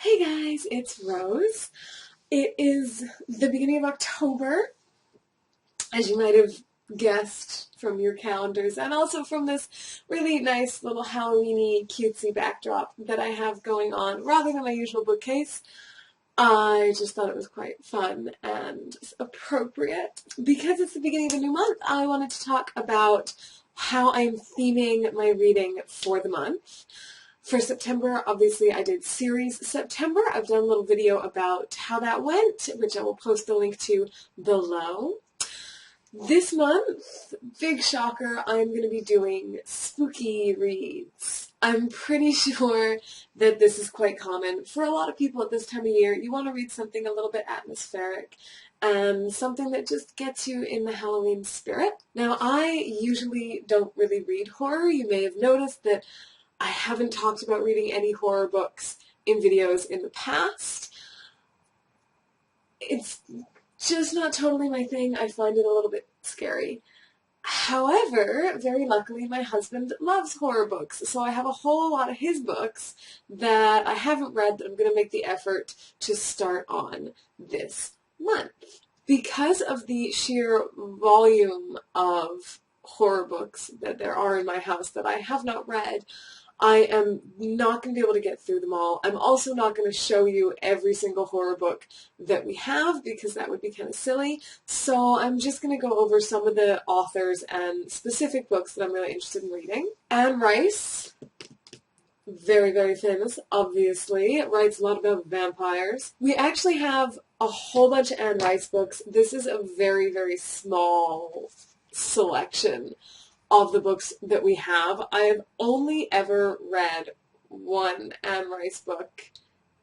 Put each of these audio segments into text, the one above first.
Hey guys, it's Rose. It is the beginning of October, as you might have guessed from your calendars, and also from this really nice little Halloween-y, cutesy backdrop that I have going on rather than my usual bookcase. I just thought it was quite fun and appropriate. Because it's the beginning of a new month, I wanted to talk about how I'm theming my reading for the month. For September, obviously, I did series September. I've done a little video about how that went, which I will post the link to below. This month, big shocker, I'm going to be doing spooky reads. I'm pretty sure that this is quite common. For a lot of people at this time of year, you want to read something a little bit atmospheric and something that just gets you in the Halloween spirit. Now, I usually don't really read horror. You may have noticed that I haven't talked about reading any horror books in videos in the past. It's just not totally my thing. I find it a little bit scary. However, very luckily, my husband loves horror books, so I have a whole lot of his books that I haven't read that I'm going to make the effort to start on this month. Because of the sheer volume of horror books that there are in my house that I have not read, I am not going to be able to get through them all. I'm also not going to show you every single horror book that we have because that would be kind of silly. So I'm just going to go over some of the authors and specific books that I'm really interested in reading. Anne Rice, very, very famous, obviously, writes a lot about vampires. We actually have a whole bunch of Anne Rice books. This is a very, very small selection of the books that we have. I have only ever read one Anne Rice book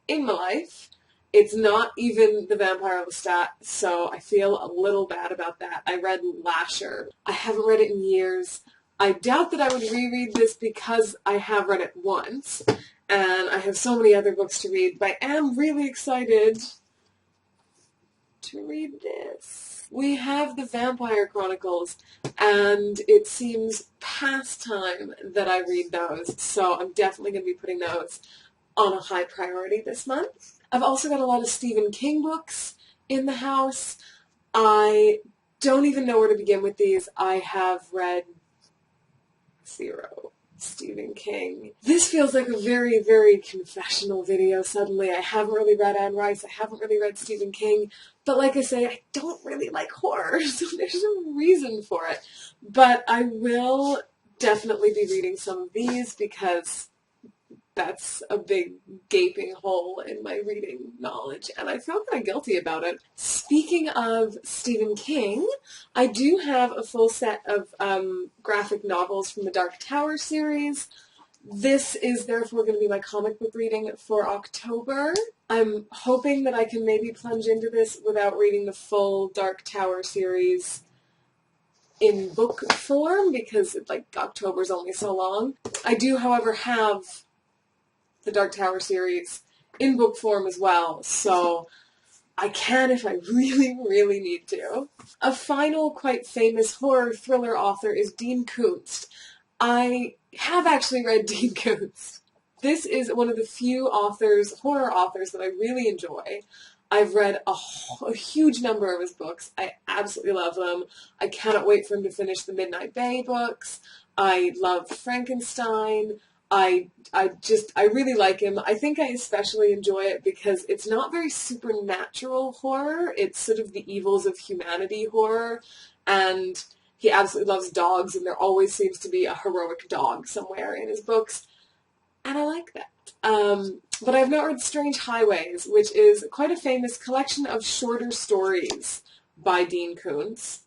in my life. It's not even The Vampire Lestat, so I feel a little bad about that. I read Lasher. I haven't read it in years. I doubt that I would reread this because I have read it once, and I have so many other books to read, but I am really excited to read this. We have the Vampire Chronicles, and it seems past time that I read those, so I'm definitely going to be putting those on a high priority this month. I've also got a lot of Stephen King books in the house. I don't even know where to begin with these. I have read 0 Stephen King. This feels like a very, very confessional video suddenly. I haven't really read Anne Rice. I haven't really read Stephen King. But like I say, I don't really like horror, so there's no reason for it. But I will definitely be reading some of these because that's a big gaping hole in my reading knowledge, and I feel kind of guilty about it. Speaking of Stephen King, I do have a full set of graphic novels from the Dark Tower series. This is therefore going to be my comic book reading for October. I'm hoping that I can maybe plunge into this without reading the full Dark Tower series in book form because October's only so long. I do, however, have the Dark Tower series in book form as well, so I can if I really, really need to. A final quite famous horror thriller author is Dean Koontz. I have actually read Dean Koontz. This is one of the few horror authors that I really enjoy. I've read a huge number of his books. I absolutely love them. I cannot wait for him to finish the Midnight Bay books. I love Frankenstein. I really like him. I think I especially enjoy it because it's not very supernatural horror. It's sort of the evils of humanity horror, and he absolutely loves dogs, and there always seems to be a heroic dog somewhere in his books, and I like that. But I have not read Strange Highways, which is quite a famous collection of shorter stories by Dean Koontz,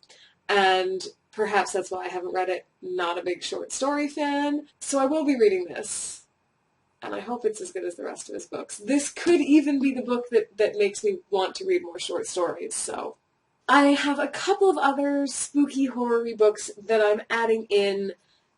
and perhaps that's why I haven't read it. Not a big short story fan. So I will be reading this. And I hope it's as good as the rest of his books. This could even be the book that makes me want to read more short stories. So I have a couple of other spooky horror-y books that I'm adding in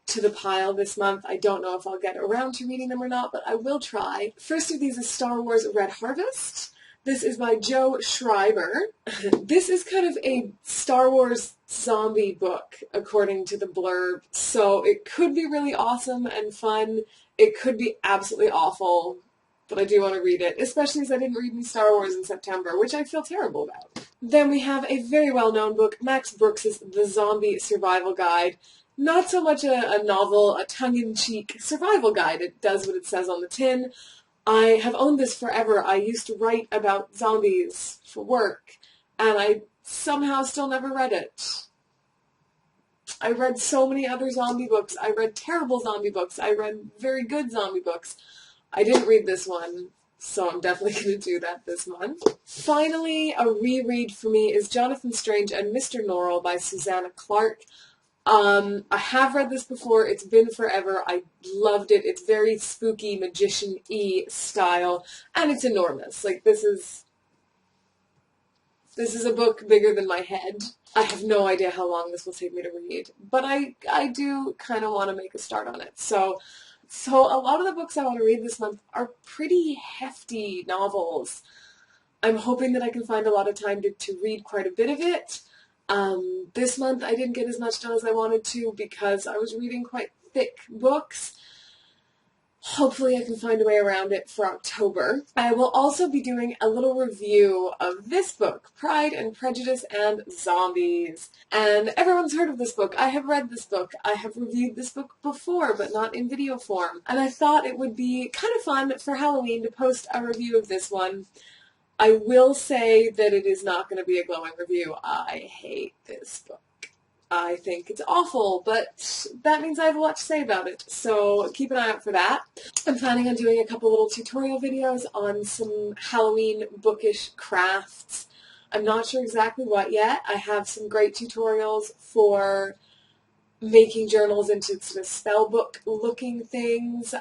to the pile this month. I don't know if I'll get around to reading them or not, but I will try. First of these is Star Wars Red Harvest. This is by Joe Schreiber. This is kind of a Star Wars zombie book, according to the blurb, so it could be really awesome and fun. It could be absolutely awful. but I do want to read it, especially as I didn't read any Star Wars in September, which I feel terrible about. Then we have a very well-known book, Max Brooks' The Zombie Survival Guide. Not so much a novel, a tongue-in-cheek survival guide. It does what it says on the tin. I have owned this forever. I used to write about zombies for work, and I somehow still never read it. I read so many other zombie books. I read terrible zombie books. I read very good zombie books. I didn't read this one, so I'm definitely going to do that this month. Finally, a reread for me is Jonathan Strange and Mr. Norrell by Susanna Clarke. I have read this before. It's been forever. I loved it. It's very spooky, magician-y style, and it's enormous. Like, this is a book bigger than my head. I have no idea how long this will take me to read, but I do kind of want to make a start on it. So a lot of the books I want to read this month are pretty hefty novels. I'm hoping that I can find a lot of time to read quite a bit of it. This month I didn't get as much done as I wanted to because I was reading quite thick books. Hopefully I can find a way around it for October. I will also be doing a little review of this book, Pride and Prejudice and Zombies. And everyone's heard of this book. I have read this book. I have reviewed this book before, but not in video form. And I thought it would be kind of fun for Halloween to post a review of this one. I will say that it is not going to be a glowing review. I hate this book. I think it's awful, but that means I have a lot to say about it, so keep an eye out for that. I'm planning on doing a couple little tutorial videos on some Halloween bookish crafts. I'm not sure exactly what yet. I have some great tutorials for making journals into sort of spell book looking things,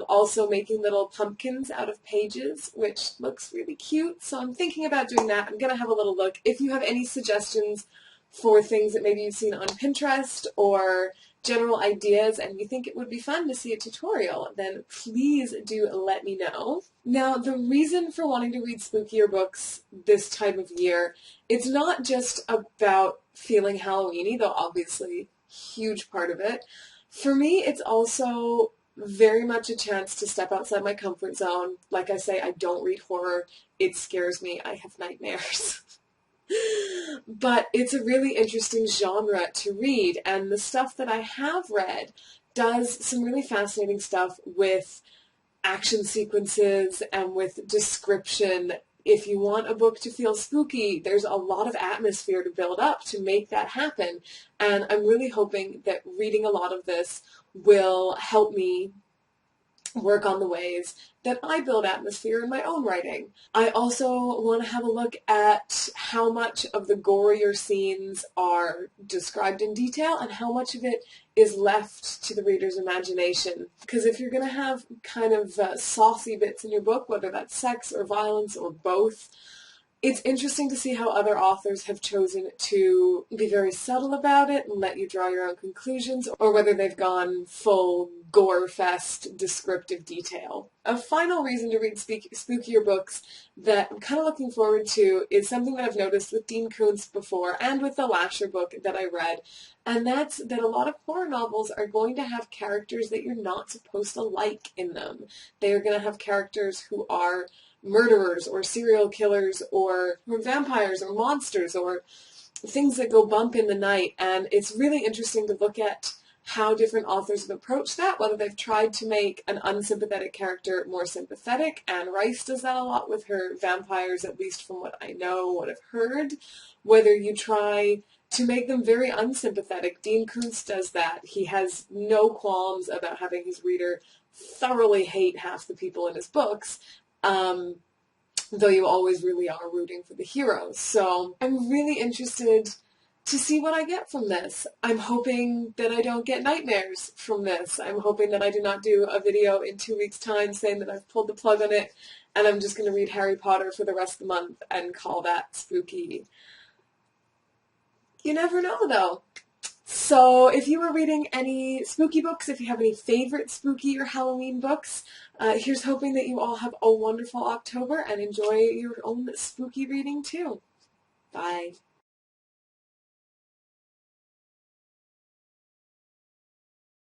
also making little pumpkins out of pages, which looks really cute, so I'm thinking about doing that. I'm going to have a little look. If you have any suggestions for things that maybe you've seen on Pinterest or general ideas and you think it would be fun to see a tutorial, then please do let me know. Now, the reason for wanting to read spookier books this time of year, it's not just about feeling Halloween-y, though obviously huge part of it. For me, it's also very much a chance to step outside my comfort zone. Like I say, I don't read horror. It scares me. I have nightmares. But it's a really interesting genre to read, and the stuff that I have read does some really fascinating stuff with action sequences and with description. If you want a book to feel spooky, there's a lot of atmosphere to build up to make that happen, and I'm really hoping that reading a lot of this will help me work on the ways that I build atmosphere in my own writing. I also want to have a look at how much of the gorier scenes are described in detail and how much of it is left to the reader's imagination. Because if you're going to have kind of saucy bits in your book, whether that's sex or violence or both, it's interesting to see how other authors have chosen to be very subtle about it and let you draw your own conclusions, or whether they've gone full gore-fest descriptive detail. A final reason to read spookier books that I'm kind of looking forward to is something that I've noticed with Dean Koontz before and with the Lasher book that I read, and that's that a lot of horror novels are going to have characters that you're not supposed to like in them. They are going to have characters who are murderers or serial killers or vampires or monsters or things that go bump in the night, and it's really interesting to look at how different authors have approached that, whether they've tried to make an unsympathetic character more sympathetic. Anne Rice does that a lot with her vampires, at least from what I know, what I've heard. Whether you try to make them very unsympathetic, Dean Koontz does that. He has no qualms about having his reader thoroughly hate half the people in his books, though you always really are rooting for the heroes. So I'm really interested to see what I get from this. I'm hoping that I don't get nightmares from this. I'm hoping that I do not do a video in 2 weeks' time saying that I've pulled the plug on it and I'm just going to read Harry Potter for the rest of the month and call that spooky. You never know, though. So if you were reading any spooky books, if you have any favorite spooky or Halloween books, here's hoping that you all have a wonderful October and enjoy your own spooky reading too. Bye.